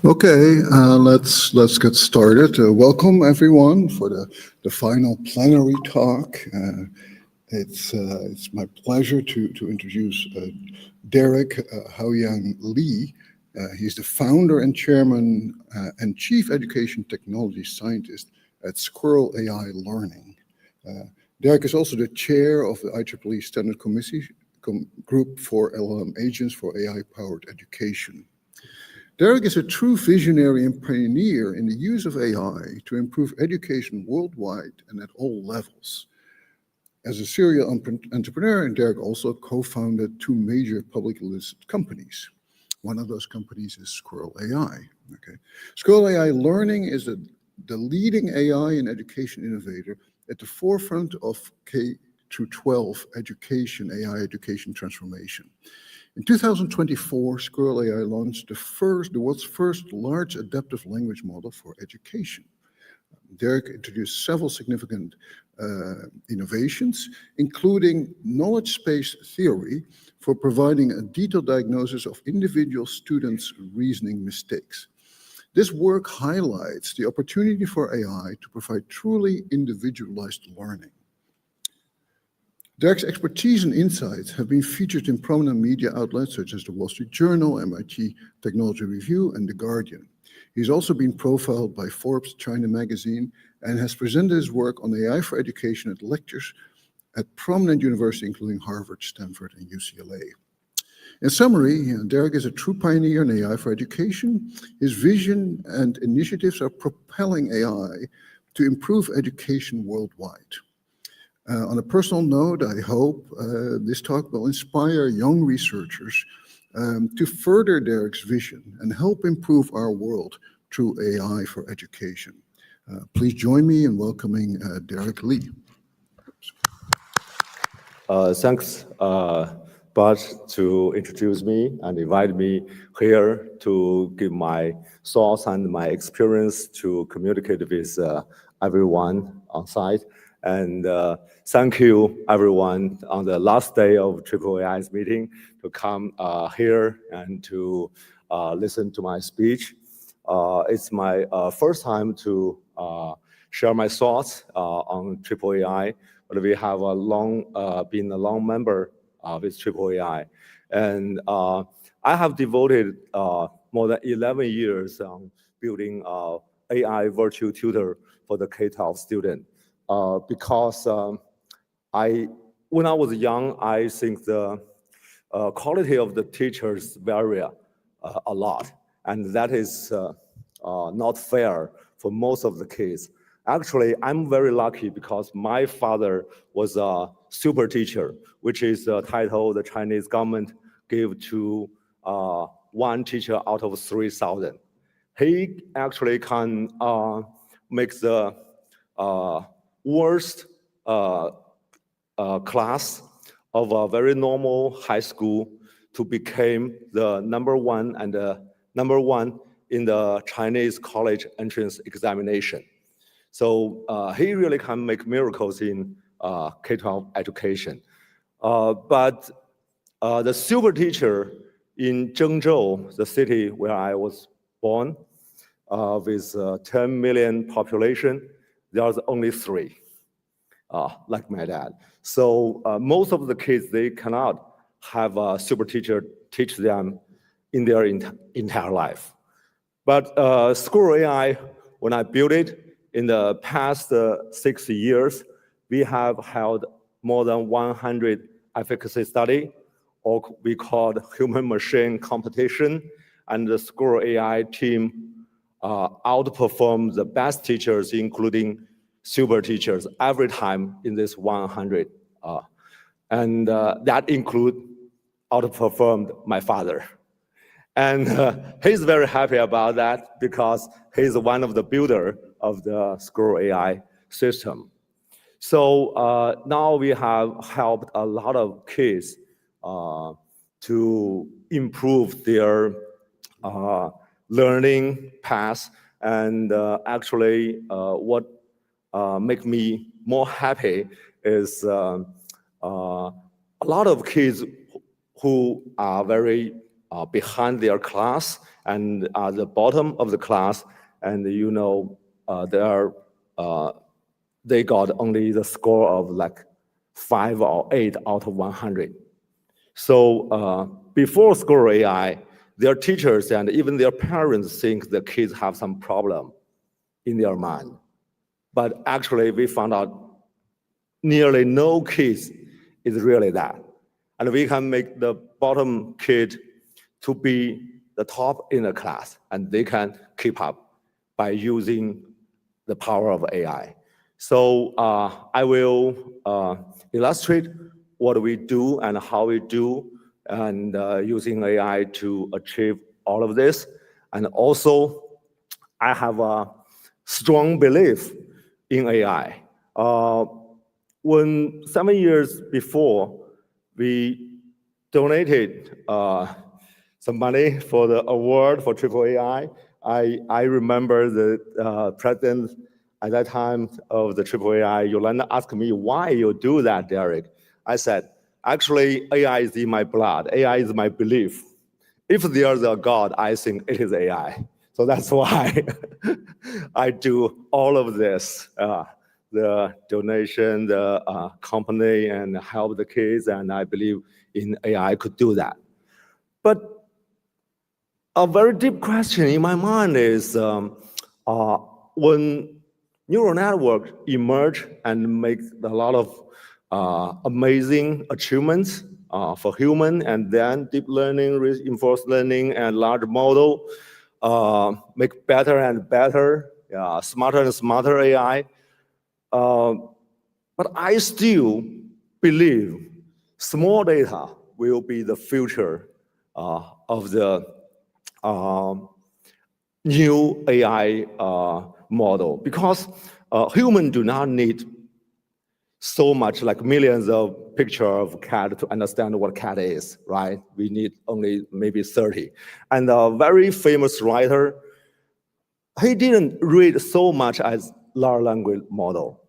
Okay, let's get started. Welcome everyone for the final plenary talk. It's my pleasure to introduce Derek Haoyang Li. He's the founder and chairman and chief education technology scientist at Squirrel AI Learning. Derek is also the chair of the IEEE Standard Committee Group for LLM Agents for AI-powered education. Derek is a true visionary and pioneer in the use of AI to improve education worldwide and at all levels. As a serial entrepreneur, Derek also co-founded two major publicly listed companies. One of those companies is Squirrel AI. Okay. Squirrel AI Learning is the leading AI and education innovator at the forefront of K-12 education, AI education transformation. In 2024, Squirrel AI launched the world's first large adaptive language model for education. Derek introduced several significant innovations, including knowledge space theory for providing a detailed diagnosis of individual students' reasoning mistakes. This work highlights the opportunity for AI to provide truly individualized learning. Derek's expertise and insights have been featured in prominent media outlets such as the Wall Street Journal, MIT Technology Review, and The Guardian. He's also been profiled by Forbes China magazine and has presented his work on AI for education at lectures at prominent universities, including Harvard, Stanford, and UCLA. In summary, Derek is a true pioneer in AI for education. His vision and initiatives are propelling AI to improve education worldwide. On a personal note, I hope this talk will inspire young researchers to further Derek's vision and help improve our world through AI for education. Please join me in welcoming Derek Li. Thanks, Bart, to introduce me and invite me here to give my thoughts and my experience to communicate with everyone on site. And thank you, everyone, on the last day of AAAI's meeting to come here and to listen to my speech. It's my first time to share my thoughts on AAAI, but we have been a long member with AAAI. And I have devoted more than 11 years on building AI virtual tutor for the K-12 student. Because when I was young, I think the quality of the teachers vary a lot, and that is not fair for most of the kids. Actually, I'm very lucky because my father was a super teacher, which is a title the Chinese government gave to one teacher out of 3,000. He actually can make the worst class of a very normal high school to become the number one in the Chinese college entrance examination. So he really can make miracles in K-12 education. But the super teacher in Zhengzhou, the city where I was born, with 10 million population, there's only 3, like my dad. So most of the kids, they cannot have a super teacher teach them in their entire life. But Squirrel AI, when I built it in the past 6 years, we have held more than 100 efficacy studies, or we called human-machine competition, and the Squirrel AI team outperformed the best teachers, including super teachers, every time in this 100. And that outperformed my father. And he's very happy about that because he's one of the builders of the Squirrel AI system. So now we have helped a lot of kids to improve their learning path. And actually, what makes me more happy is a lot of kids who are very behind their class and at the bottom of the class, and they got only the score of like 5 or 8 out of 100. So before Squirrel AI, their teachers and even their parents think the kids have some problem in their mind. But actually, we found out nearly no kids is really that. And we can make the bottom kid to be the top in the class, and they can keep up by using the power of AI. So I will illustrate what we do and how we do, and using AI to achieve all of this. And also, I have a strong belief in AI. When 7 years before, we donated some money for the award for AAAI. I remember the president at that time of the AAAI, Yolanda, asked me, why you do that, Derek? I said, actually, AI is in my blood. AI is my belief. If there's a God, I think it is AI. So that's why I do all of this, the donation, the company, and help the kids, and I believe in AI could do that. But a very deep question in my mind is, when neural network emerge and make a lot of amazing achievements for human, and then deep learning, reinforced learning, and large model make better and better, smarter and smarter AI. But I still believe small data will be the future of the new AI model, because humans do not need so much, like millions of pictures of cat to understand what cat is, right? We need only maybe 30. And a very famous writer, he didn't read so much as large language model,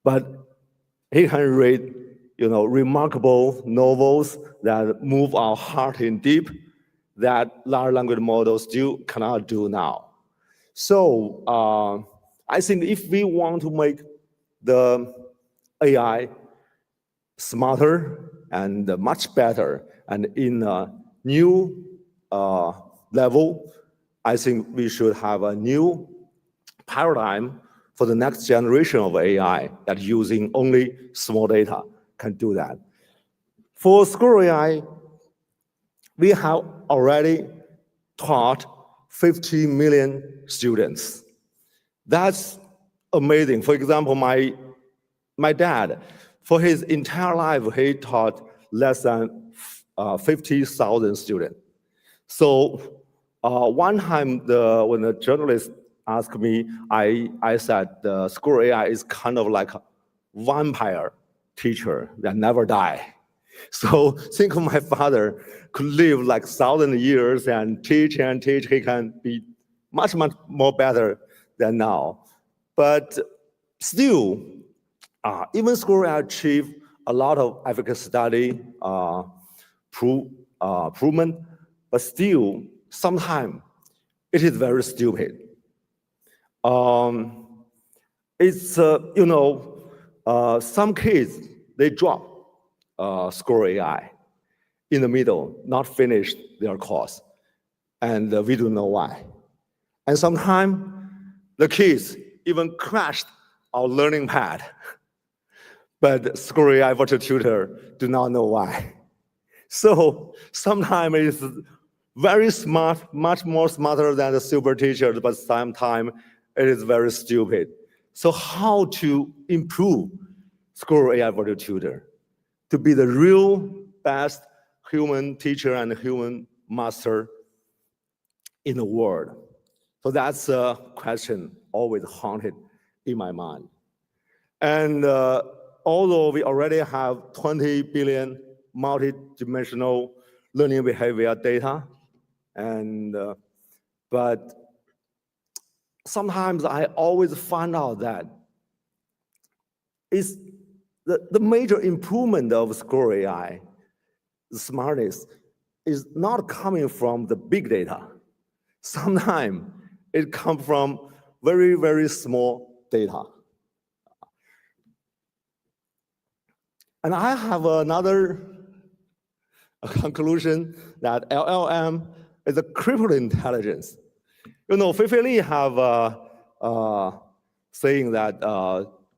but he can read, remarkable novels that move our heart in deep, that large language models still cannot do now. So I think if we want to make the AI smarter and much better and in a new level, I think we should have a new paradigm for the next generation of AI that using only small data can do that. For Squirrel AI, we have already taught 50 million students. That's amazing. For example, my dad, for his entire life, he taught less than 50,000 students. So one time, when the journalist asked me, I said, the Squirrel AI is kind of like a vampire teacher that never die. So think of my father could live like 1,000 years and teach and teach. He can be much, much more better than now. But still, even Squirrel AI achieved a lot of efficacy study improvement, but still, sometimes it is very stupid. It's, some kids, they drop Squirrel AI in the middle, not finish their course, and we don't know why. And sometimes the kids even crashed our learning pad, but Squirrel AI virtual tutor do not know why. So sometimes it's very smart, much more smarter than the super teacher, but sometimes it is very stupid. So how to improve Squirrel AI virtual tutor to be the real best human teacher and human master in the world? So that's a question always haunted in my mind. And although we already have 20 billion multi-dimensional learning behavior data, but sometimes I always find out that it's the major improvement of Squirrel AI, the smartness, is not coming from the big data. Sometimes it comes from very, very small data. And I have another conclusion that LLM is a crippled intelligence. You know, Fei Li have saying that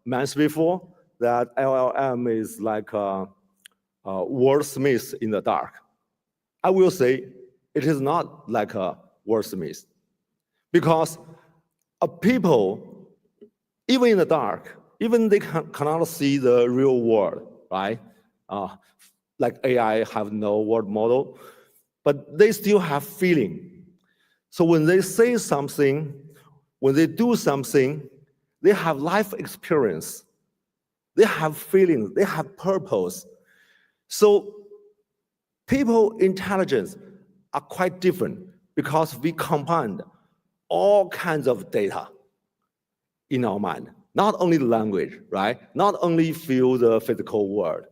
months before that LLM is like a wordsmith in the dark. I will say it is not like a wordsmith, because people, even in the dark, even they cannot see the real world, right? Like AI have no word model, but they still have feeling. So when they say something, when they do something, they have life experience. They have feelings, they have purpose. So people intelligence are quite different because we combine all kinds of data in our mind. Not only language, right? Not only feel the physical world,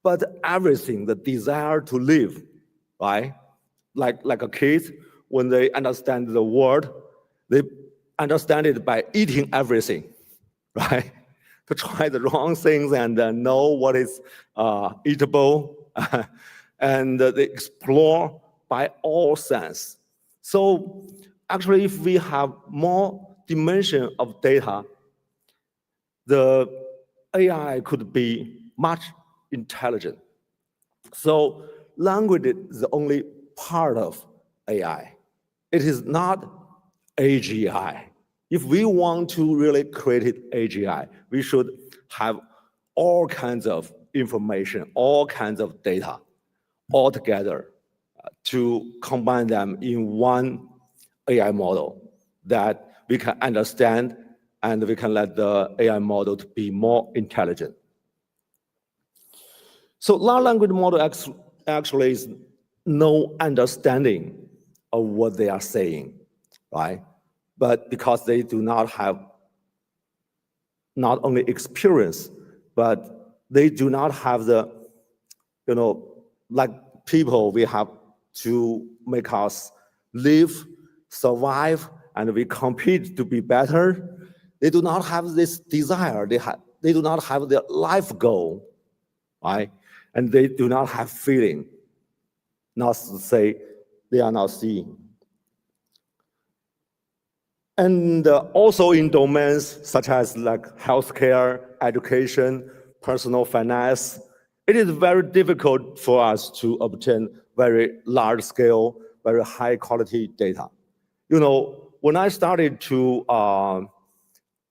but everything, the desire to live, right? Like a kid, when they understand the world, they understand it by eating everything, right? To try the wrong things and know what is eatable, and they explore by all sense. So actually, if we have more dimension of data, the AI could be much intelligent. So language is the only part of AI. It is not AGI. If we want to really create AGI, we should have all kinds of information, all kinds of data all together to combine them in one AI model that we can understand, and we can let the AI model to be more intelligent. So large language model actually is no understanding of what they are saying, right? But because they do not have not only experience, but they do not have the, like people, we have to make us live, survive, and we compete to be better. They do not have this desire. They do not have their life goal, right? And they do not have feeling, not to say they are not seeing. And also in domains such as like healthcare, education, personal finance, it is very difficult for us to obtain very large scale, very high quality data. You know, when I started to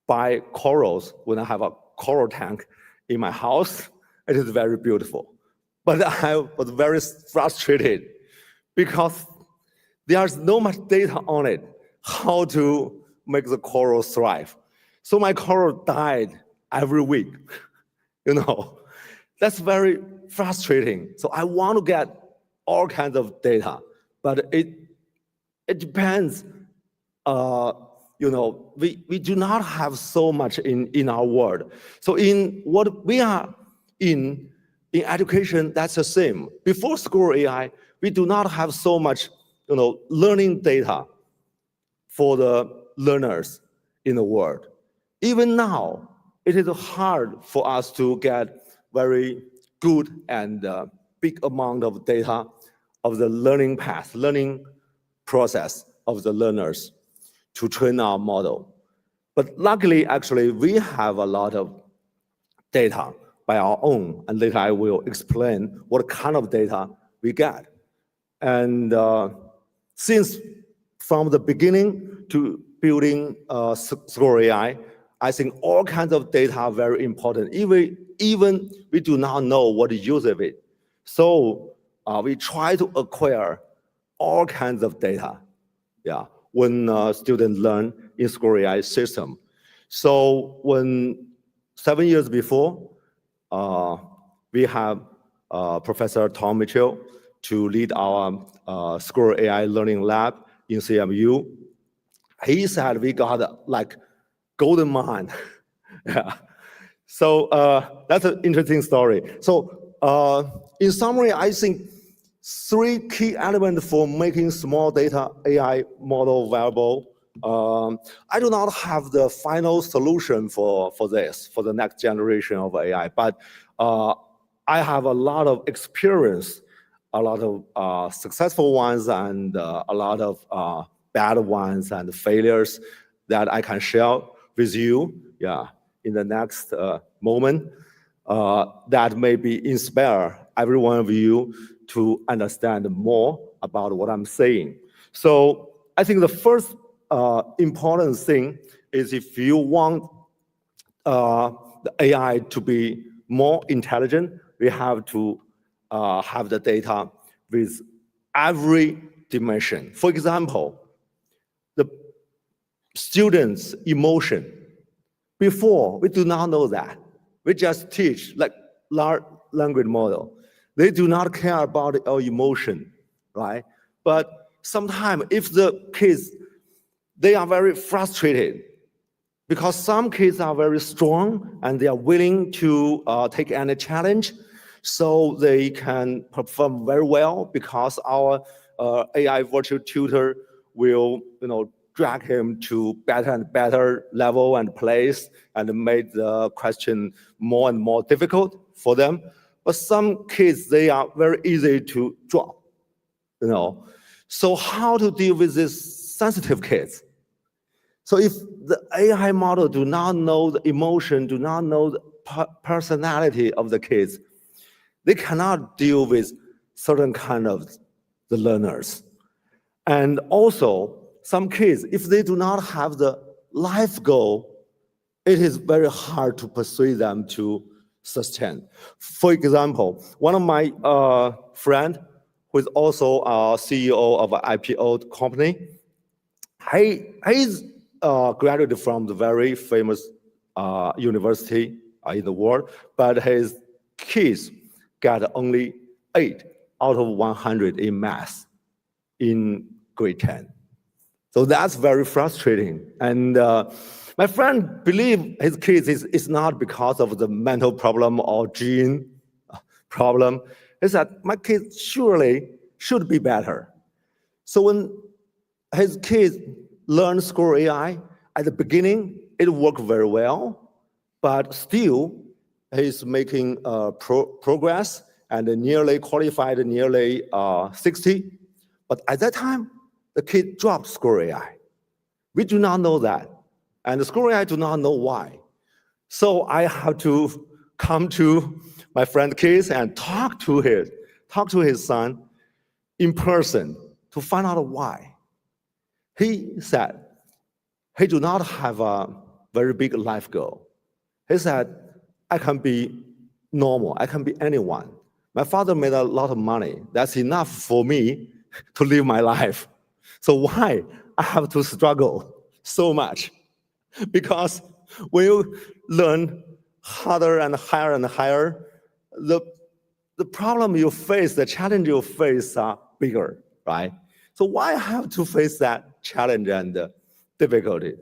buy corals, when I have a coral tank in my house, it is very beautiful. But I was very frustrated because there's no much data on it, how to make the coral thrive. So my coral died every week, That's very frustrating. So I want to get all kinds of data, but it depends. We do not have so much in our world. So in what we are in education, that's the same. Before Squirrel AI, we do not have so much, learning data for the learners in the world. Even now, it is hard for us to get very good and big amount of data of the learning path, learning process of the learners to train our model. But luckily, actually, we have a lot of data by our own, and later I will explain what kind of data we get. And since from the beginning to building Squirrel AI, I think all kinds of data are very important. Even we do not know what to use of it. So we try to acquire all kinds of data, when students learn in Squirrel AI system. So when 7 years before, we have Professor Tom Mitchell to lead our Squirrel AI Learning Lab in CMU. He said we got like golden mine. So that's an interesting story. So in summary, I think three key elements for making small data AI model viable. I do not have the final solution for this, for the next generation of AI, but I have a lot of experience, a lot of successful ones and a lot of bad ones and failures that I can share with you, in the next moment, that maybe inspire every one of you to understand more about what I'm saying. So I think the first important thing is if you want the AI to be more intelligent, we have to have the data with every dimension. For example, the students' emotion. Before, we do not know that. We just teach like large language model. They do not care about our emotion, right? But sometimes if the kids, they are very frustrated because some kids are very strong and they are willing to take any challenge, so they can perform very well because our AI virtual tutor will, drag him to better and better level and place and make the question more and more difficult for them. But some kids, they are very easy to drop, So how to deal with these sensitive kids? So if the AI model do not know the emotion, do not know the personality of the kids, they cannot deal with certain kind of the learners. And also, some kids, if they do not have the life goal, it is very hard to persuade them to sustain. For example, one of my friend, who is also a CEO of an IPO company, he's graduated from the very famous university in the world, but his kids got only 8 out of 100 in math in grade 10. So that's very frustrating. And my friend believes his kids is not because of the mental problem or gene problem. He said, my kids surely should be better. So when his kids learn Squirrel AI, at the beginning, it worked very well, but still, he's making progress and nearly qualified, nearly 60. But at that time, the kid dropped Squirrel AI. We do not know that. And the Squirrel AI do not know why. So I have to come to my friend's case and talk to his son in person to find out why. He said he do not have a very big life goal. He said, I can be normal, I can be anyone. My father made a lot of money. That's enough for me to live my life. So why I have to struggle so much? Because when you learn harder and higher, the problem you face, the challenge you face are bigger, right? So why I have to face that challenge and difficulty?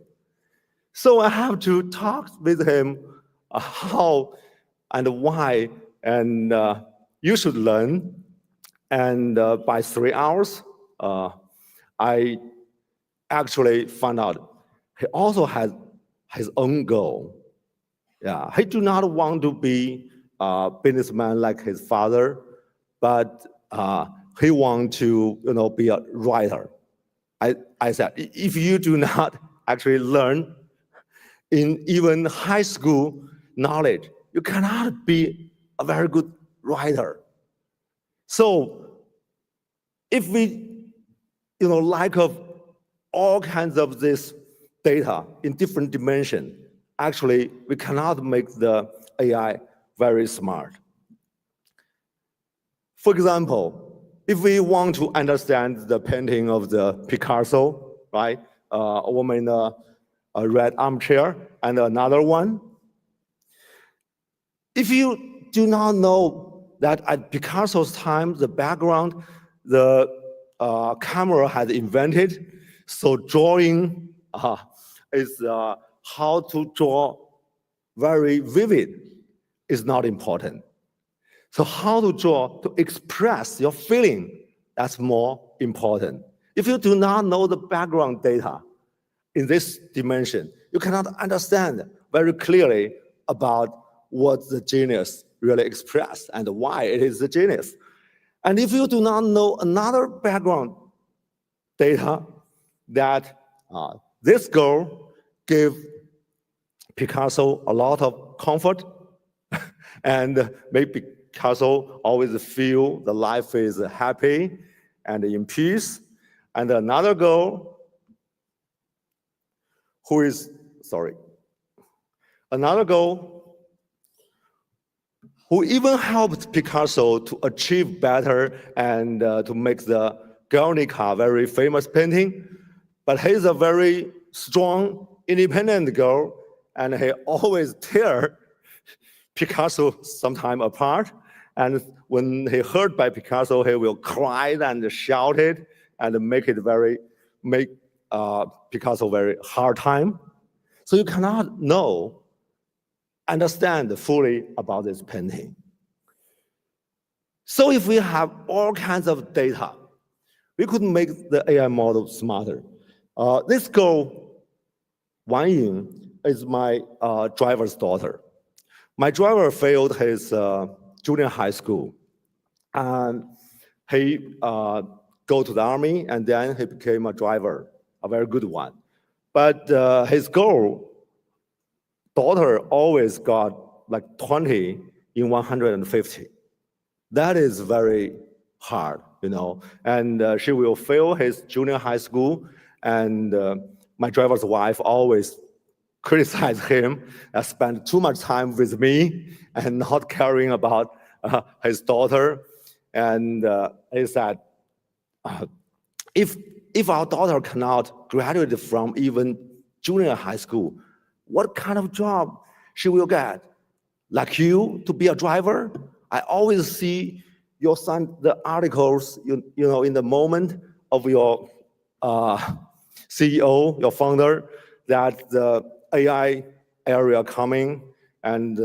So I have to talk with him how and why, and you should learn. And by 3 hours, I actually found out he also has his own goal. Yeah, he do not want to be a businessman like his father, but he want to, be a writer. I said, if you do not actually learn in even high school knowledge, you cannot be a very good writer. So if we, lack of all kinds of this data in different dimensions, actually, we cannot make the AI very smart. For example, if we want to understand the painting of the Picasso, right? A woman in a red armchair and another one. If you do not know that at Picasso's time, the background, the camera had invented, so drawing is how to draw very vivid is not important. So how to draw, to express your feeling, that's more important. If you do not know the background data in this dimension, you cannot understand very clearly about what the genius really expressed and why it is the genius. And if you do not know another background data, that this girl gave Picasso a lot of comfort and made Picasso always feel the life is happy and in peace. And another girl who is, another girl who even helped Picasso to achieve better and to make the Guernica very famous painting. But he's a very strong, independent girl, and he always tear Picasso sometime apart. And when he hurt by Picasso, he will cry and shout it and make Picasso very hard time. So you cannot understand fully about this painting. So if we have all kinds of data, we could make the AI model smarter. This girl, Wang Ying, is my driver's daughter. My driver failed his junior high school, and he go to the army, and then he became a driver, a very good one. But his daughter always got like 20 in 150. That is very hard, and she will fail his junior high school, and my driver's wife always criticized him and spent too much time with me and not caring about his daughter. And he said, if our daughter cannot graduate from even junior high school, what kind of job she will get? Like you, to be a driver? I always see your son, the articles, in the moment of your CEO, your founder, that the AI area coming and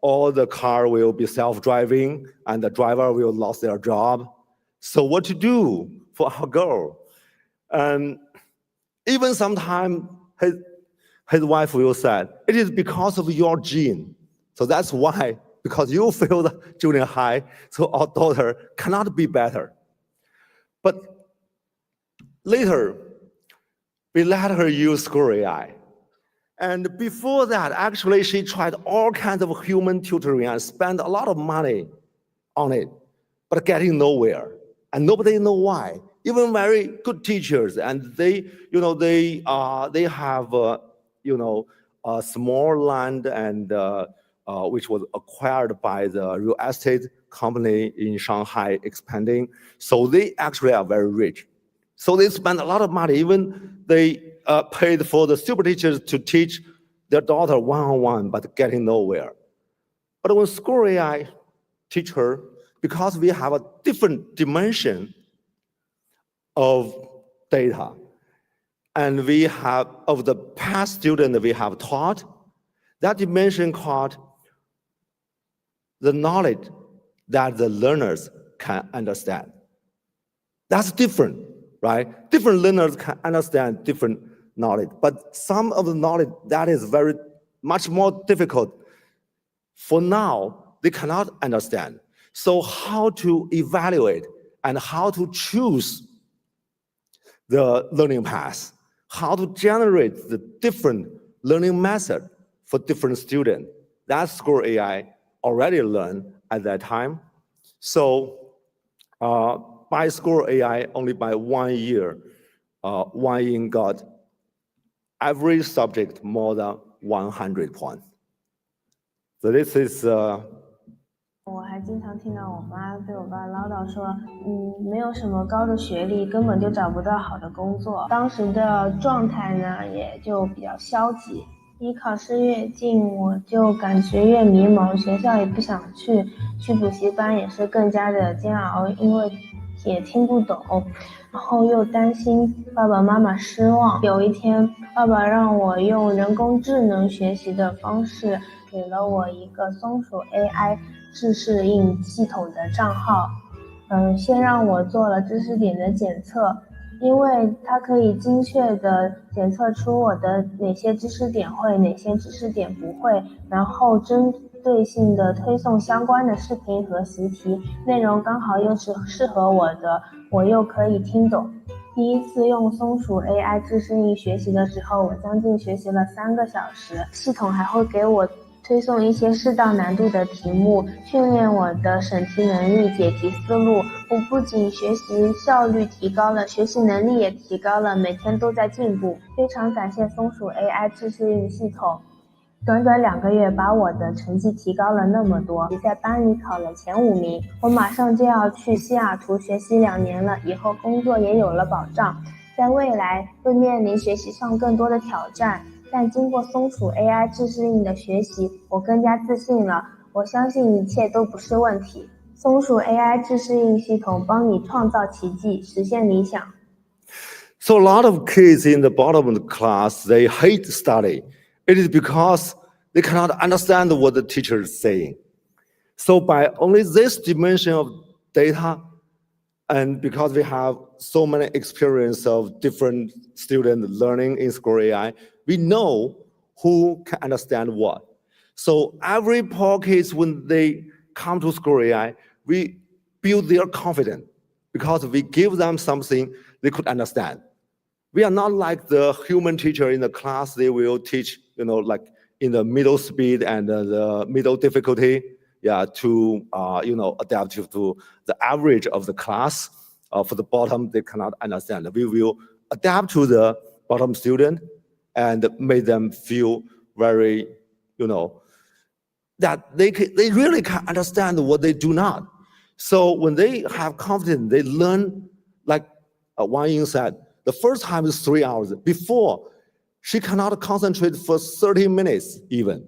all the car will be self-driving and the driver will lose their job. So what to do for our girl? And even sometimes his wife will say, it is because of your gene. So that's why, because you failed junior high, so our daughter cannot be better. But later, we let her use Squirrel AI. And before that, actually, she tried all kinds of human tutoring and spent a lot of money on it, but getting nowhere. And nobody knows why. Even very good teachers, and they have a small land and which was acquired by the real estate company in Shanghai expanding. So they actually are very rich. So they spend a lot of money. Even they paid for the super teachers to teach their daughter one-on-one, but getting nowhere. But when Squirrel AI teach her, because we have a different dimension of data, and we have, of the past student we have taught, that dimension called the knowledge that the learners can understand. That's different, right? Different learners can understand different knowledge, but some of the knowledge that is very much more difficult, for now, they cannot understand. So how to evaluate and how to choose the learning path, how to generate the different learning method for different students, that Squirrel AI already learned at that time. So by Squirrel AI, only by 1 year, Wang Ying got every subject more than 100 points. So this is 我还经常听到我妈对我爸唠叨说，没有什么高的学历，根本就找不到好的工作。当时的状态呢，也就比较消极。离考试越近，我就感觉越迷蒙，学校也不想去，去补习班也是更加的煎熬，因为也听不懂，然后又担心爸爸妈妈失望。有一天，爸爸让我用人工智能学习的方式，给了我一个松鼠 AI 自适应系统的账号。先让我做了知识点的检测，因为它可以精确地检测出我的哪些知识点会，哪些知识点不会，然后针对性的推送相关的视频和习题，内容刚好又是适合我的，我又可以听懂。第一次用松鼠 AI 自适应学习的时候，我将近学习了3个小时，系统还会给我推送一些适当难度的题目，训练我的审题能力、解题思路。我不仅学习效率提高了，学习能力也提高了，每天都在进步。非常感谢松鼠 AI 自适应系统，短短2个月把我的成绩提高了那么多，在班里考了前5名。我马上就要去西雅图学习2年了，以后工作也有了保障，在未来会面临学习上更多的挑战。但经过松鼠 AI 自适应的学习，我更加自信了。我相信一切都不是问题。松鼠 AI 自适应系统帮你创造奇迹，实现理想。So a lot of kids in the bottom of the class, they hate study. It is because they cannot understand what the teacher is saying. So by only this dimension of data, and because we have so many experience of different students learning in Squirrel AI, we know who can understand what. So every poor kids, when they come to Squirrel AI, we build their confidence because we give them something they could understand. We are not like the human teacher in the class. They will teach, like in the middle speed and the middle difficulty, to, adapt to the average of the class. For the bottom, they cannot understand. We will adapt to the bottom student and make them feel very, that they really can understand what they do not. So when they have confidence, they learn, like Wang Ying said, the first time is 3 hours. Before, she cannot concentrate for 30 minutes even.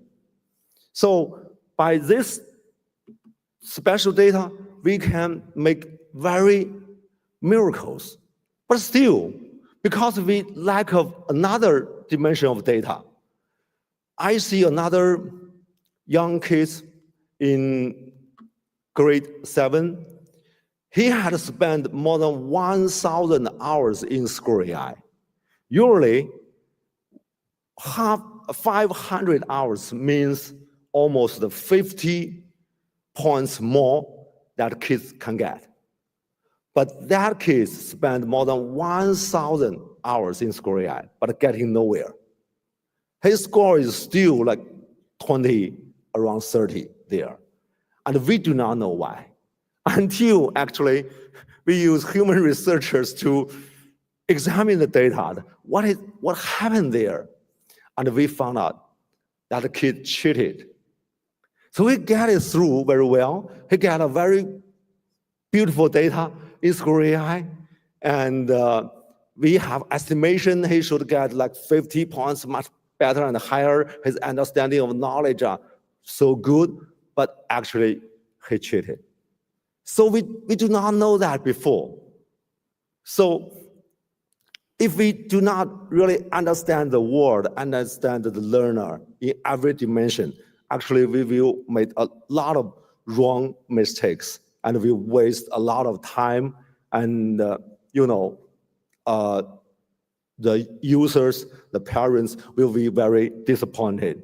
So by this special data, we can make very miracles. But still, because we lack of another dimension of data, I see another young kid in grade 7. He had spent more than 1,000 hours in Squirrel AI. Usually, 500 hours means almost 50 points more that kids can get. But that kid spent more than 1,000 hours in Squirrel AI, but getting nowhere. His score is still like 20, around 30 there. And we do not know why. Until actually we use human researchers to examine the data. What happened there? And we found out that the kid cheated. So he got it through very well. He got a very beautiful data in Squirrel AI. And we have estimation he should get like 50 points, much better and higher. His understanding of knowledge are so good, but actually he cheated. So we do not know that before. So if we do not really understand the world, understand the learner in every dimension, actually we will make a lot of wrong mistakes and we waste a lot of time and, the users, the parents will be very disappointed.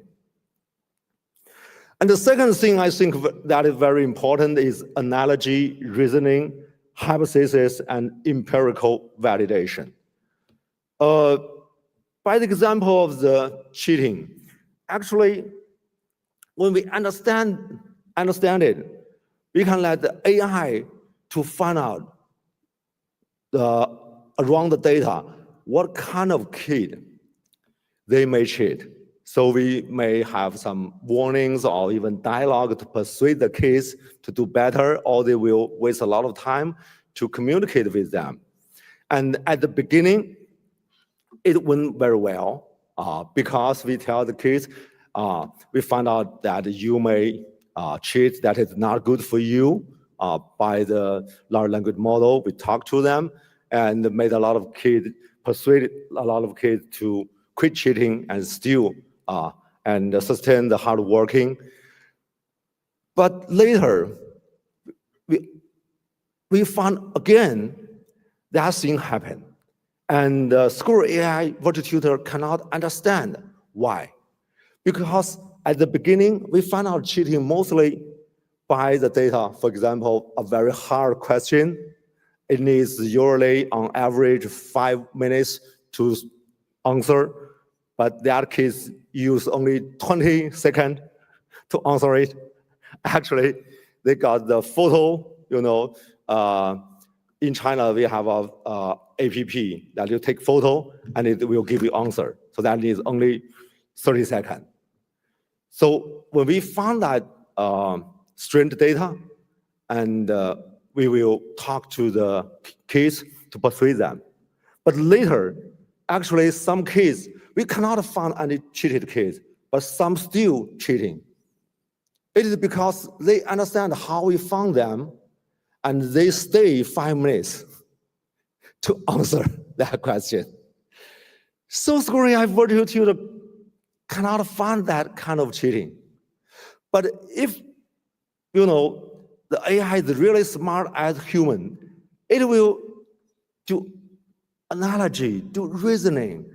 And the second thing I think that is very important is analogy, reasoning, hypothesis, and empirical validation. By the example of the cheating, actually, when we understand it, we can let the AI to find out around the data what kind of kid they may cheat. So we may have some warnings or even dialogue to persuade the kids to do better, or they will waste a lot of time to communicate with them. And at the beginning, it went very well because we tell the kids, we find out that you may cheat, that is not good for you. by the large language model. We talked to them and made a lot of kids, persuaded a lot of kids to quit cheating and still and sustain the hard working. But later, we found again that thing happened. And Squirrel AI virtual tutor cannot understand why. Because at the beginning, we found out cheating mostly by the data. For example, a very hard question, it needs usually on average 5 minutes to answer, but the other kids use only 20 seconds to answer it. Actually, they got the photo, in China, we have a app that you take photo and it will give you answer. So that needs only 30 seconds. So when we found that strange data, and we will talk to the kids to persuade them. But later, actually some kids, we cannot find any cheated kids, but some still cheating. It is because they understand how we found them and they stay 5 minutes to answer that question. So Squirrel AI virtual tutor cannot find that kind of cheating. But if, the AI is really smart as human, it will do analogy, do reasoning,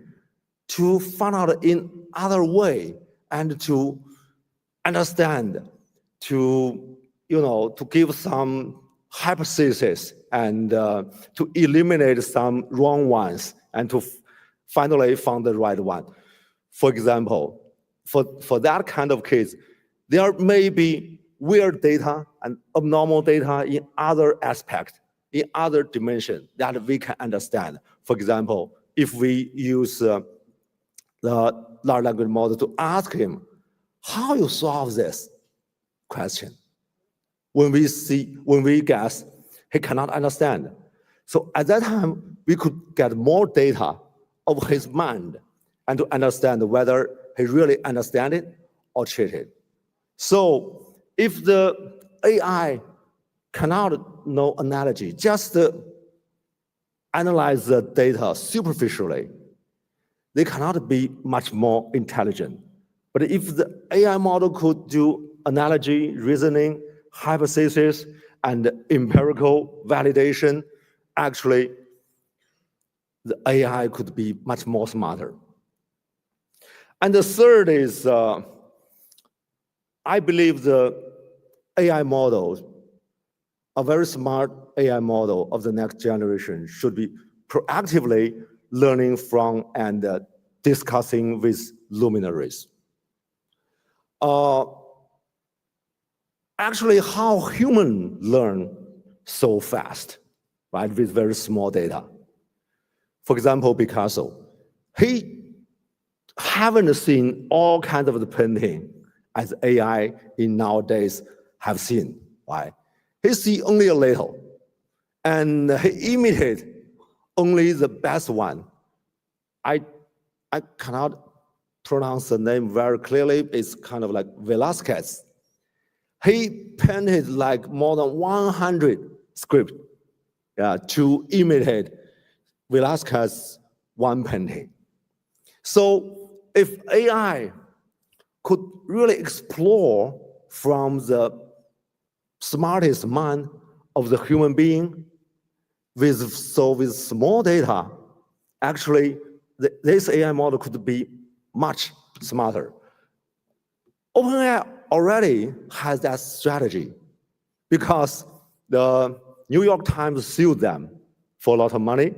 to find out in other way and to understand, to give some hypothesis and to eliminate some wrong ones and to finally find the right one. For example, for that kind of case, there may be weird data and abnormal data in other aspects, in other dimensions that we can understand. For example, if we use the large language model to ask him, how you solve this question? When we guess, he cannot understand. So at that time, we could get more data of his mind and to understand whether he really understand it or cheated. So if the AI cannot know analogy, just analyze the data superficially, they cannot be much more intelligent. But if the AI model could do analogy, reasoning, hypothesis, and empirical validation, actually, the AI could be much more smarter. And the third is, I believe the AI models, a very smart AI model of the next generation should be proactively learning from and discussing with luminaries. Actually, how humans learn so fast, right, with very small data. For example, Picasso, he haven't seen all kinds of the painting as AI in nowadays have seen, right? He see only a little, and he imitated only the best one. I cannot pronounce the name very clearly. It's kind of like Velázquez. He painted like more than 100 scripts to imitate Velázquez's one painting. So if AI could really explore from the smartest mind of the human being with small data, actually this AI model could be much smarter. OpenAI already has that strategy because the New York Times sued them for a lot of money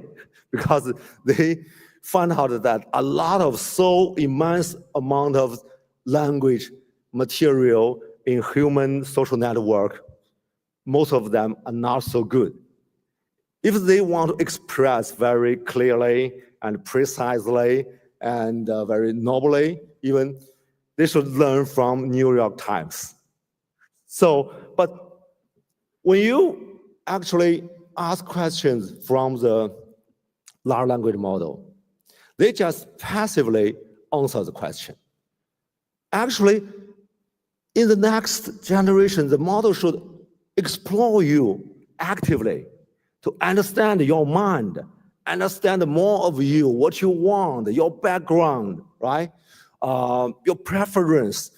because they found out that a lot of so immense amount of language material in human social network, most of them are not so good. If they want to express very clearly and precisely and very nobly, even, they should learn from New York Times. So, but when you actually ask questions from the large language model, they just passively answer the question. Actually, in the next generation, the model should explore you actively to understand your mind, understand more of you, what you want, your background, right? Your preference,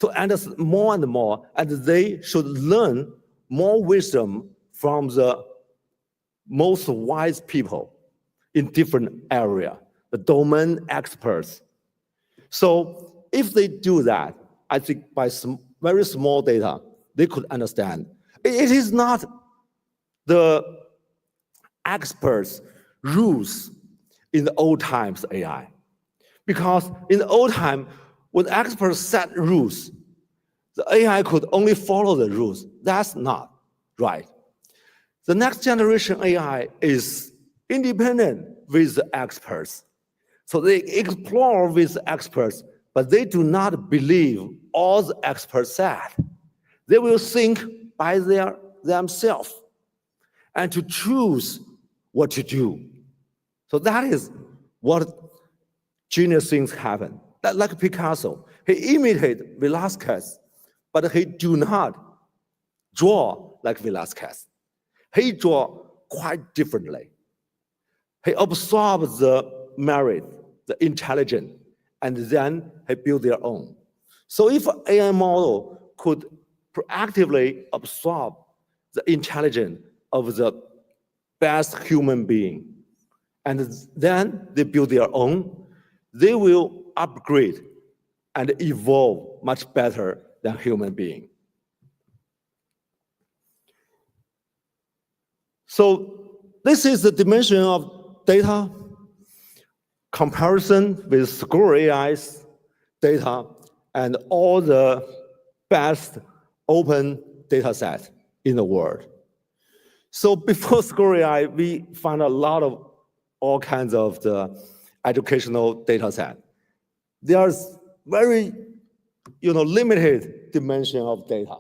to understand more and more, and they should learn more wisdom from the most wise people in different area, the domain experts. So if they do that, I think by some very small data, they could understand. It is not the experts' rules in the old times AI. Because in the old time, when experts set rules, the AI could only follow the rules. That's not right. The next generation AI is independent with the experts. So they explore with the experts, but they do not believe all the experts said. They will think by themselves and to choose what to do. So that is what genius things happen. Like Picasso, he imitated Velázquez, but he do not draw like Velázquez. He draw quite differently. He absorbs the merit, the intelligence, and then he built their own. So if an AI model could proactively absorb the intelligence of the best human being, and then they build their own, they will upgrade and evolve much better than human being. So this is the dimension of data comparison with Squirrel AI's data and all the best open data sets in the world. So before Squirrel AI, we found a lot of all kinds of the educational data set. There's very limited dimension of data,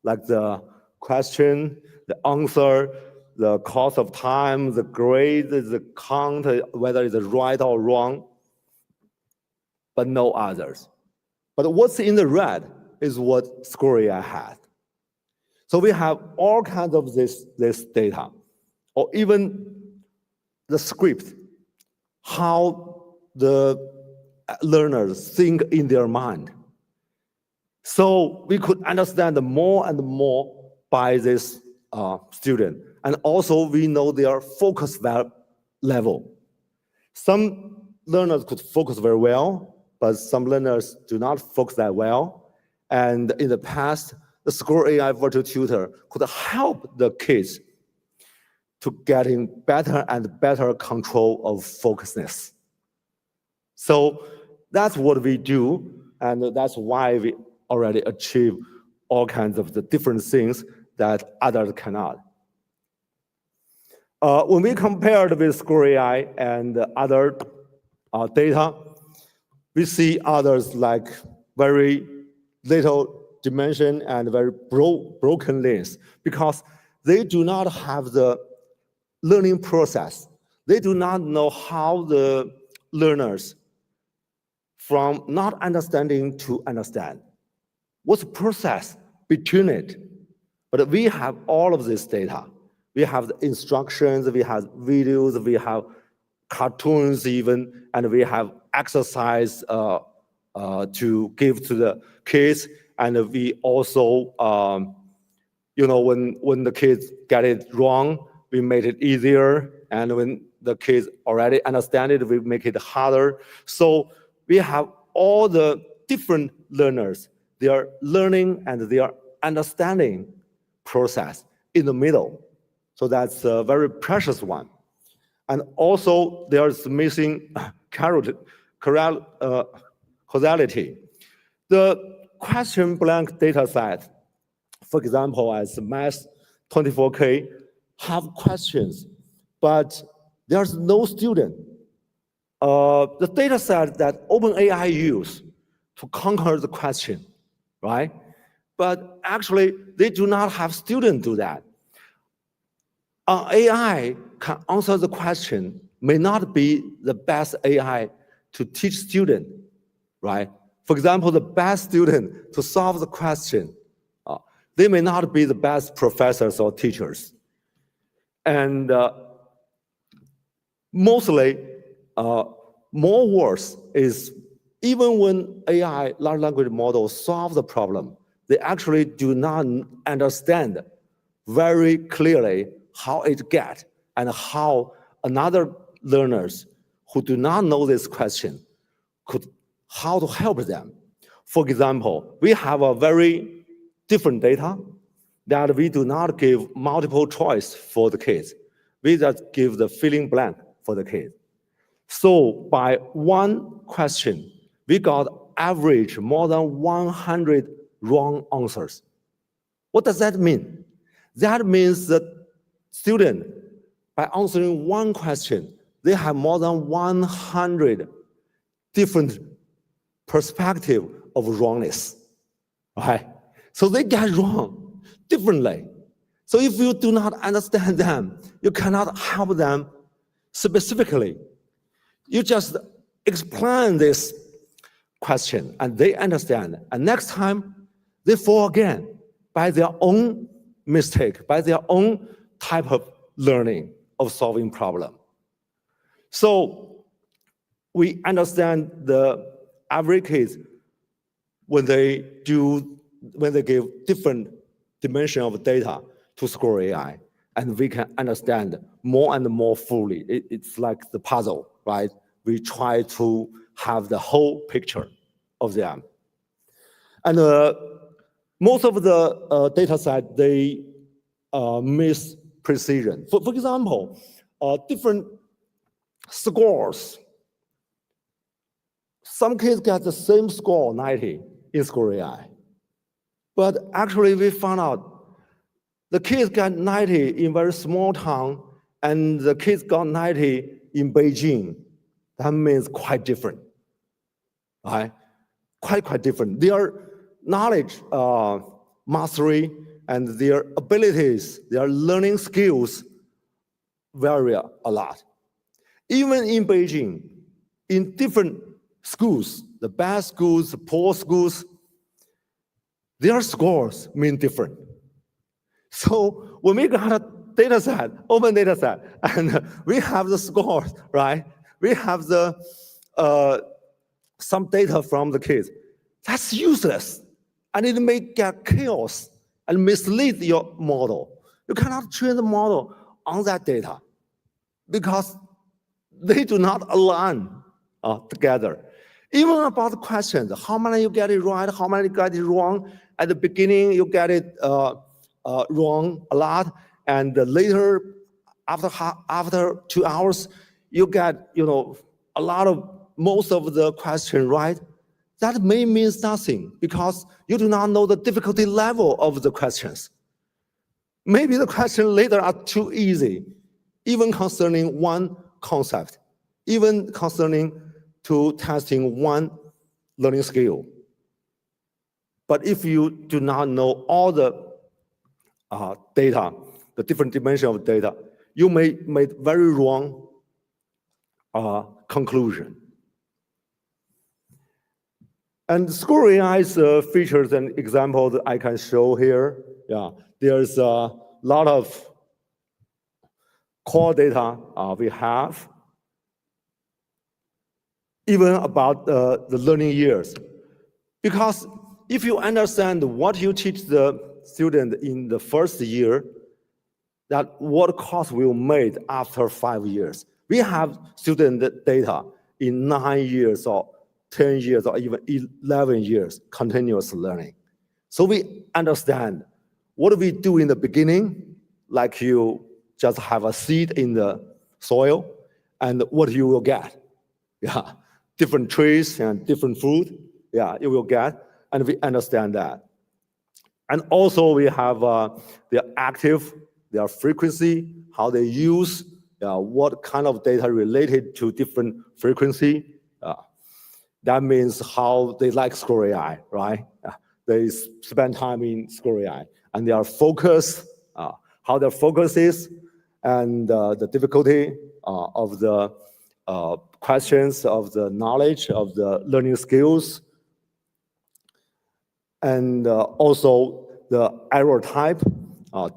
like the question, the answer, the cost of time, the grade, the count, whether it's right or wrong, but no others. But what's in the red is what Squirrel AI had. So we have all kinds of this data, or even the script, how the learners think in their mind. So we could understand more and more by this student. And also we know their focus level. Some learners could focus very well, but some learners do not focus that well. And in the past, the Squirrel AI virtual tutor could help the kids to getting better and better control of focusness. So that's what we do, and that's why we already achieve all kinds of the different things that others cannot. When we compared with Squirrel AI and other data, we see others like very little dimension and very broken links, because they do not have the learning process. They do not know how the learners from not understanding to understand. What's the process between it? But we have all of this data. We have the instructions, we have videos, we have cartoons even, and we have exercise to give to the kids. And we also, when the kids get it wrong, we made it easier. And when the kids already understand it, we make it harder. So we have all the different learners, their learning and their understanding process in the middle. So that's a very precious one. And also there's missing causality. The question blank data set, for example, as Math 24K, have questions, but there's no student. The data set that OpenAI use to conquer the question, right? But actually, they do not have students do that. AI can answer the question, may not be the best AI to teach students, right? For example, the best student to solve the question, They may not be the best professors or teachers. And mostly, more worse is even when AI, large language models, solve the problem, they actually do not understand very clearly how it gets and how another learners who do not know this question how to help them. For example, we have a very different data that we do not give multiple choice for the kids. We just give the filling blank for the kids. So by one question, we got average more than 100 wrong answers. What does that mean? That means that student, by answering one question, they have more than 100 different perspectives of wrongness, right? So they get wrong differently. So if you do not understand them, you cannot help them specifically. You just explain this question and they understand. And next time, they fall again by their own mistake, by their own type of learning of solving problem. So we understand the every case when they give different dimension of data to Squirrel AI, and we can understand more and more fully. It's like the puzzle, right? We try to have the whole picture of them. And most of the data set, they miss precision. For example, different scores. Some kids get the same score, 90, in Squirrel AI. But actually, we found out the kids got 90 in very small town, and the kids got 90 in Beijing. That means quite different, right? Quite different. Their knowledge, mastery, and their abilities, their learning skills vary a lot. Even in Beijing, in different schools, the best schools, the poor schools, their scores mean different. So when we got a data set, open data set, and we have the scores, right? We have the some data from the kids. That's useless, and it may get chaos and mislead your model. You cannot train the model on that data because they do not align together. Even about the questions, how many you get it right, how many you get it wrong. At the beginning, you get it wrong a lot, and later, after 2 hours, you get most of the question right. That may mean nothing because you do not know the difficulty level of the questions. Maybe the questions later are too easy, even concerning one concept, even concerning to testing one learning skill. But if you do not know all the data, the different dimensions of data, you may make very wrong conclusion. And Squirrel AI's features and examples that I can show here. Yeah, there's a lot of core data we have, even about the learning years. Because if you understand what you teach the student in the first year, that what course will made after 5 years. We have student data in 9 years or 10 years or even 11 years continuous learning. So we understand what we do in the beginning, like you just have a seed in the soil, and what you will get. Yeah, different trees and different food, yeah, you will get, and we understand that. And also we have their active, their frequency, how they use, what kind of data related to different frequency. That means how they like Squirrel AI, right? They spend time in Squirrel AI, and they are focused, how their focus is, and the difficulty of the questions, of the knowledge, of the learning skills. And also the error type,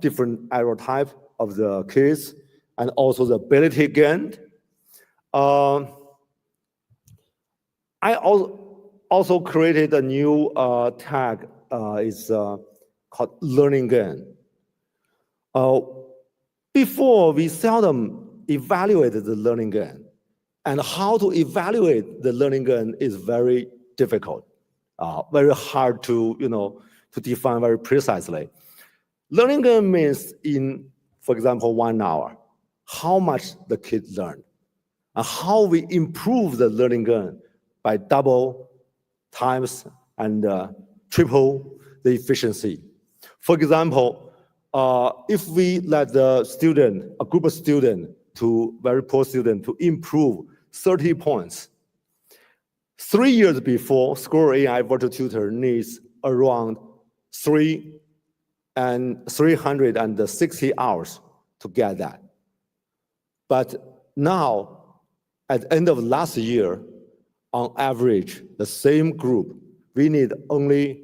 different error type of the kids, and also the ability gained. I also created a new tag, it's called learning gain. Before, we seldom evaluated the learning gain, and how to evaluate the learning gain is very difficult, very hard to, to define very precisely. Learning gain means in, for example, 1 hour, how much the kid learned, and how we improve the learning gain by double, times, and triple the efficiency. For example, if we let the student, a group of students, very poor students, to improve 30 points, 3 years before, Squirrel AI virtual tutor needs around 360 hours to get that. But now, at the end of last year, on average, the same group, we need only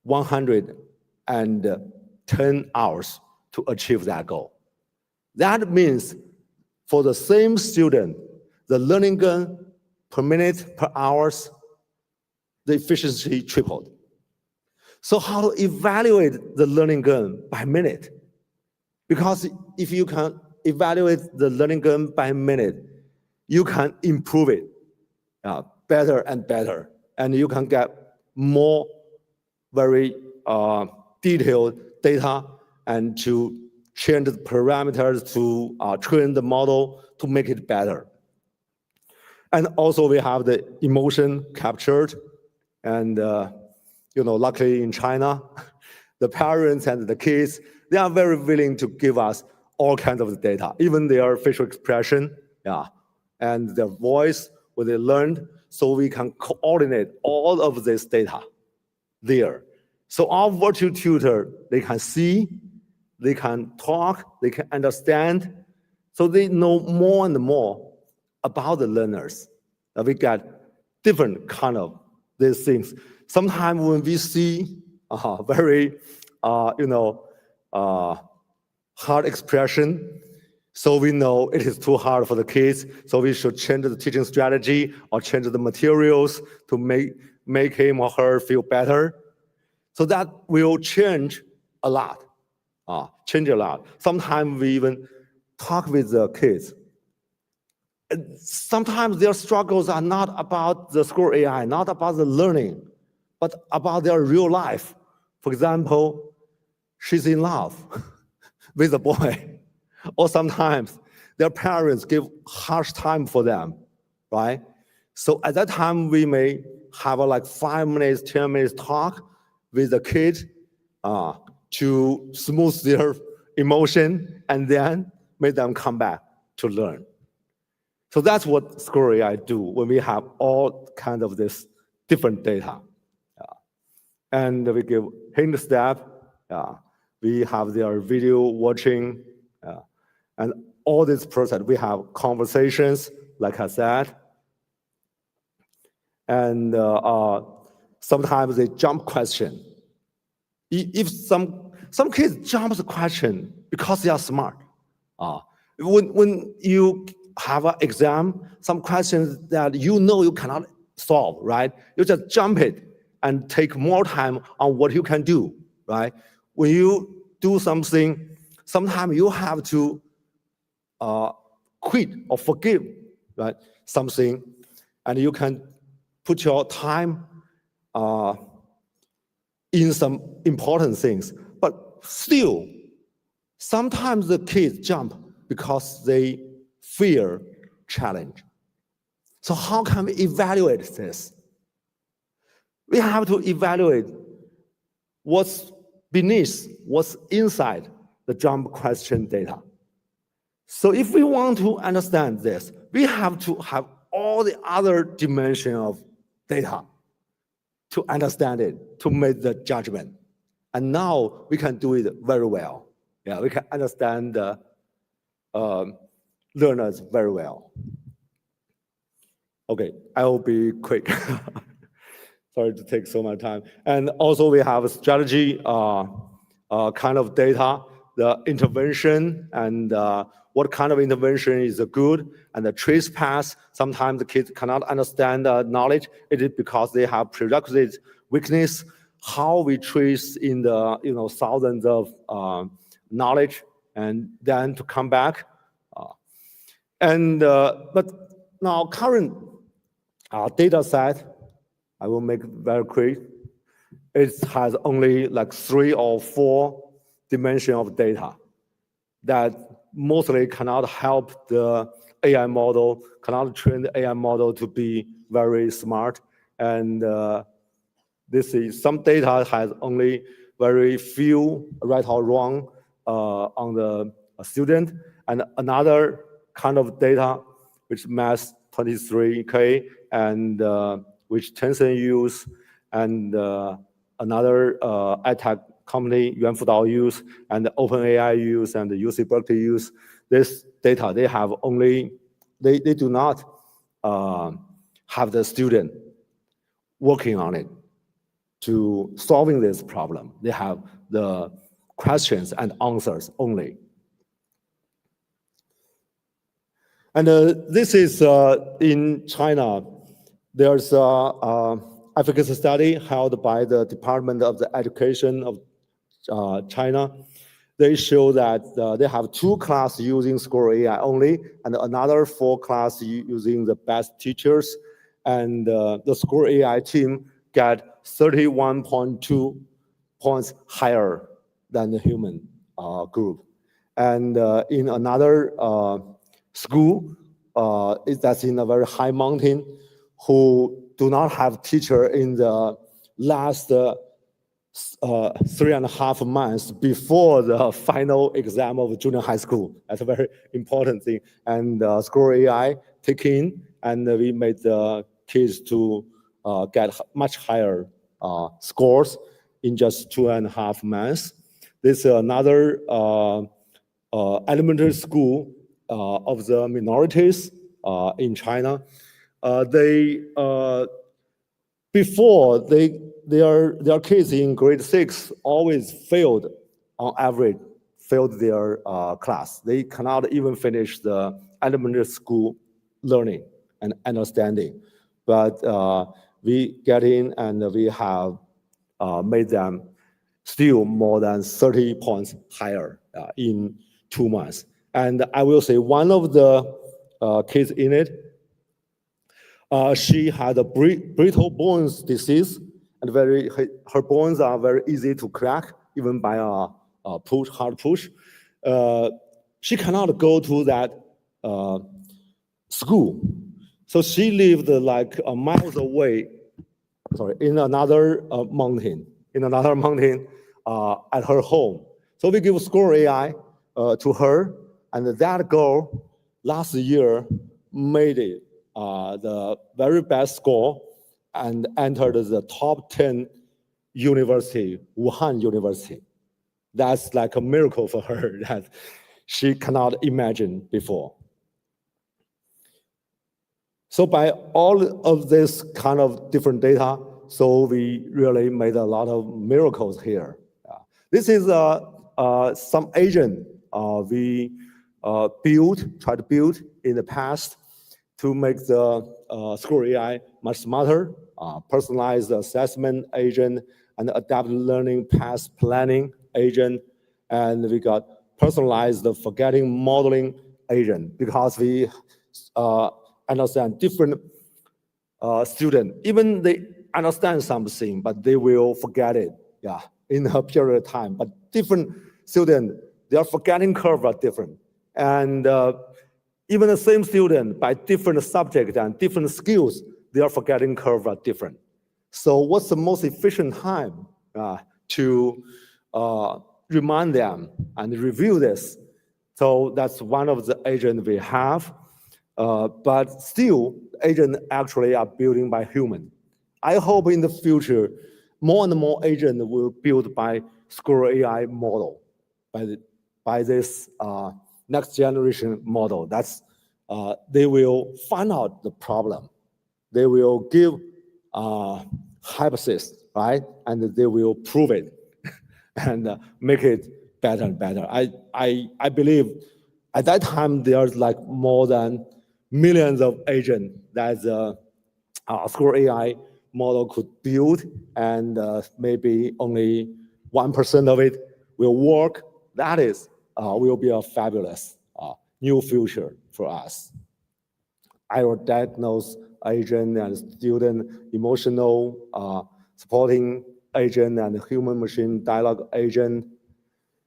110 hours to achieve that goal. That means for the same student, the learning gain per minute, per hours, the efficiency tripled. So how to evaluate the learning gain by minute? Because if you can evaluate the learning gain by minute, you can improve it better and better, and you can get more very detailed data and to change the parameters to train the model to make it better. And also we have the emotion captured, and luckily in China, the parents and the kids, they are very willing to give us all kinds of data, even their facial expression, and their voice, what they learned, so we can coordinate all of this data there. So our virtual tutor, they can see, they can talk, they can understand, so they know more and more about the learners. We get different kind of these things. Sometimes when we see very, hard expression, so we know it is too hard for the kids, so we should change the teaching strategy or change the materials to make him or her feel better. So that will change a lot, Sometimes we even talk with the kids. Sometimes their struggles are not about the Squirrel AI, not about the learning, but about their real life. For example, she's in love with a boy, or sometimes their parents give harsh time for them, right? So at that time, we may have a 5 minutes, 10 minutes talk with the kid to smooth their emotion and then make them come back to learn. So that's what Squirrel AI do when we have all kinds of this different data. And we give hint step, we have their video watching, and all this process, we have conversations, like I said, and sometimes they jump question. If some kids jump the question because they are smart. When you have an exam, some questions that you cannot solve, right? You just jump it and take more time on what you can do, right? When you do something, sometimes you have to quit or forgive, right? Something, and you can put your time in some important things. But still, sometimes the kids jump because they fear challenge. So how can we evaluate this? We have to evaluate what's beneath, what's inside the jump question data. So if we want to understand this, we have to have all the other dimensions of data to understand it, to make the judgment. And now we can do it very well. We can understand the learners very well. Okay, I will be quick. Sorry to take so much time. And also we have a strategy kind of data, the intervention and what kind of intervention is good, and the trace path. Sometimes the kids cannot understand the knowledge. It is because they have prerequisite weakness. How we trace in the thousands of knowledge, and then to come back. But now current data set, I will make it very quick. It has only like 3 or 4 dimensions of data that mostly cannot help the AI model, cannot train the AI model to be very smart. And this is some data has only very few right or wrong on the student, and another kind of data which mass 23K and which Tencent use, and another edtech company Yuan Fudao use, and OpenAI use, and the UC Berkeley use. This data they have only they do not have the student working on it to solving this problem. They have the questions and answers only. And this is in China. There's a efficacy study held by the Department of the Education of China. They show that they have 2 classes using Squirrel AI only, and another 4 classes using the best teachers. And the Squirrel AI team get 31.2 points higher than the human group. And in another school that's in a very high mountain, who do not have teacher in the last 3.5 months before the final exam of junior high school. That's a very important thing. And Squirrel AI take in, and we made the kids to get much higher scores in just 2.5 months. This is another elementary school of the minorities in China. Before their kids in grade 6 always failed on average, failed their class. They cannot even finish the elementary school learning and understanding. But we get in and we have made them still more than 30 points higher in 2 months. And I will say one of the kids in it, she had a brittle bones disease, and her bones are very easy to crack, even by a hard push. She cannot go to that school. So she lived like miles away, in another mountain, at her home. So we give Squirrel AI to her, and that girl last year made it the very best score and entered the top 10 university, Wuhan University. That's like a miracle for her that she cannot imagine before. So by all of this kind of different data, so we really made a lot of miracles here. This is some agent we tried to build in the past to make the Squirrel AI much smarter, personalized assessment agent, and adaptive learning path planning agent. And we got personalized the forgetting modeling agent, because we understand different students. Even they understand something, but they will forget it, in a period of time. But different students, their forgetting curve are different. And even the same student, by different subject and different skills, their forgetting curve are different. So what's the most efficient time to remind them and review this? So that's one of the agents we have. But still, agents actually are building by human. I hope in the future, more and more agents will build by Squirrel AI model, by this next generation model. That's they will find out the problem. They will give hypothesis, right? And they will prove it and make it better and better. I believe at that time there's like more than millions of agents that Squirrel AI model could build, and maybe only 1% of it will work. That is will be a fabulous new future for us. I will diagnose agent and student emotional supporting agent and human-machine dialogue agent.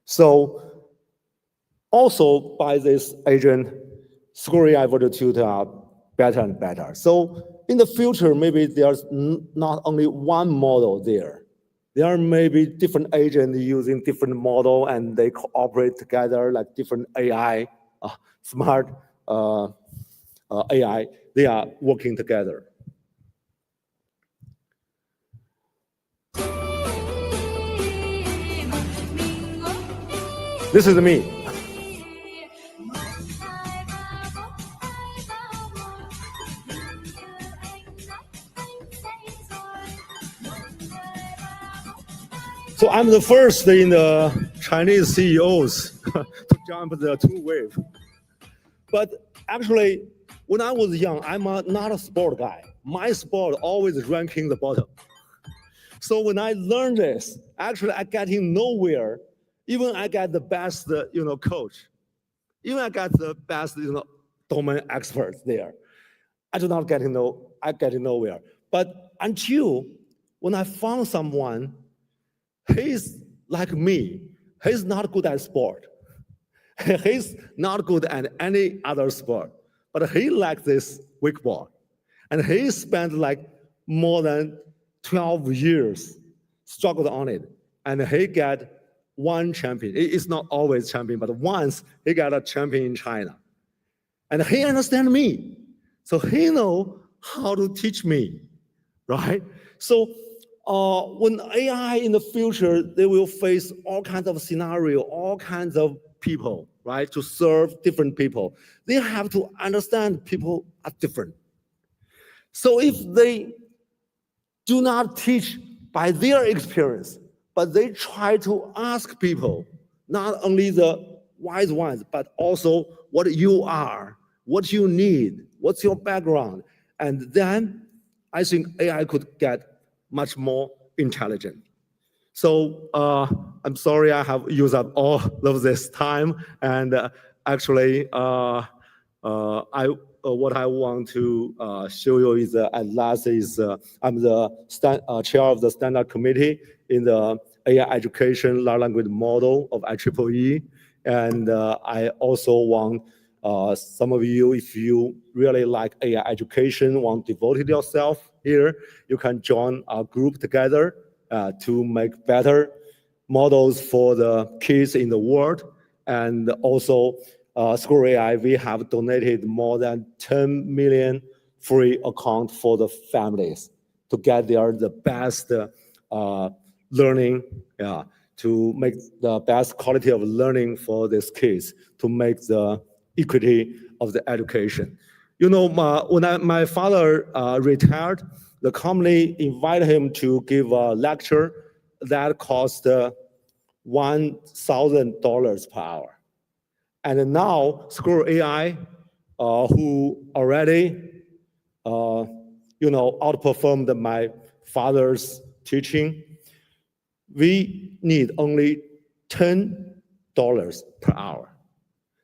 So also by this agent, Squirrel AI virtual tutor are better and better. So in the future, maybe there's not only one model there. There may be different agents using different model, and they cooperate together like different AI, smart AI. They are working together. This is me. So I'm the first in the Chinese CEOs to jump the 2 wave. But actually, when I was young, I'm not a sport guy. My sport always ranking the bottom. So when I learned this, actually I got in nowhere. Even I got the best, coach. Even I got the best, domain experts there. I do not get in nowhere. But until when I found someone, he's like me. He's not good at sport. He's not good at any other sport, but he likes this wakeboard. And he spent like more than 12 years struggled on it. And he got 1 champion. It's not always champion, but once he got a champion in China. And he understands me. So he know how to teach me, right? So when AI in the future, they will face all kinds of scenario, all kinds of people, right? To serve different people. They have to understand people are different. So if they do not teach by their experience, but they try to ask people, not only the wise ones, but also what you are, what you need, what's your background. And then I think AI could get much more intelligent. So I'm sorry I have used up all of this time. And actually, what I want to show you is at last is I'm the chair of the standard committee in the AI education large language model of IEEE. And I also want some of you, if you really like AI education, want to devote yourself here, you can join our group together to make better models for the kids in the world. And also, Squirrel AI, we have donated more than 10 million free accounts for the families to get the best learning, to make the best quality of learning for these kids, to make the equity of the education. You know, when my father retired, the company invited him to give a lecture that cost $1,000 per hour. And now Squirrel AI, who already, outperformed my father's teaching, we need only $10 per hour.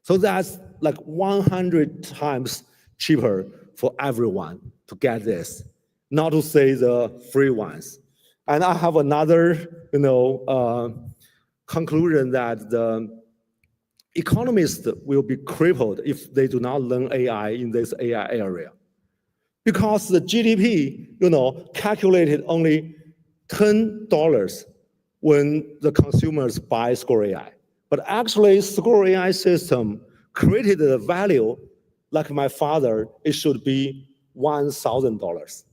So that's like 100 times cheaper for everyone to get this, not to say the free ones. And I have another, conclusion that the economists will be crippled if they do not learn AI in this AI area. Because the GDP, calculated only $10 when the consumers buy Squirrel AI. But actually, Squirrel AI system created the value, like my father, it should be $1,000.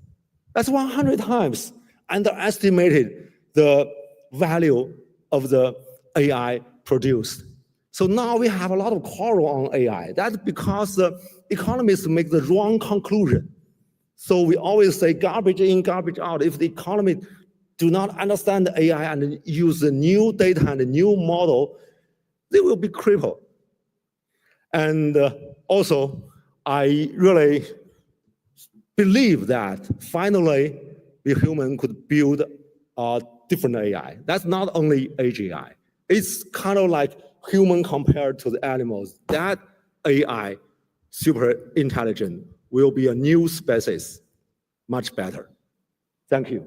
That's 100 times underestimated the value of the AI produced. So now we have a lot of quarrel on AI. That's because the economists make the wrong conclusion. So we always say garbage in, garbage out. If the economy do not understand the AI and use the new data and the new model, they will be crippled. And also, I really believe that finally the human could build a different AI. That's not only AGI. It's kind of like human compared to the animals. That AI, super intelligent, will be a new species, much better. Thank you.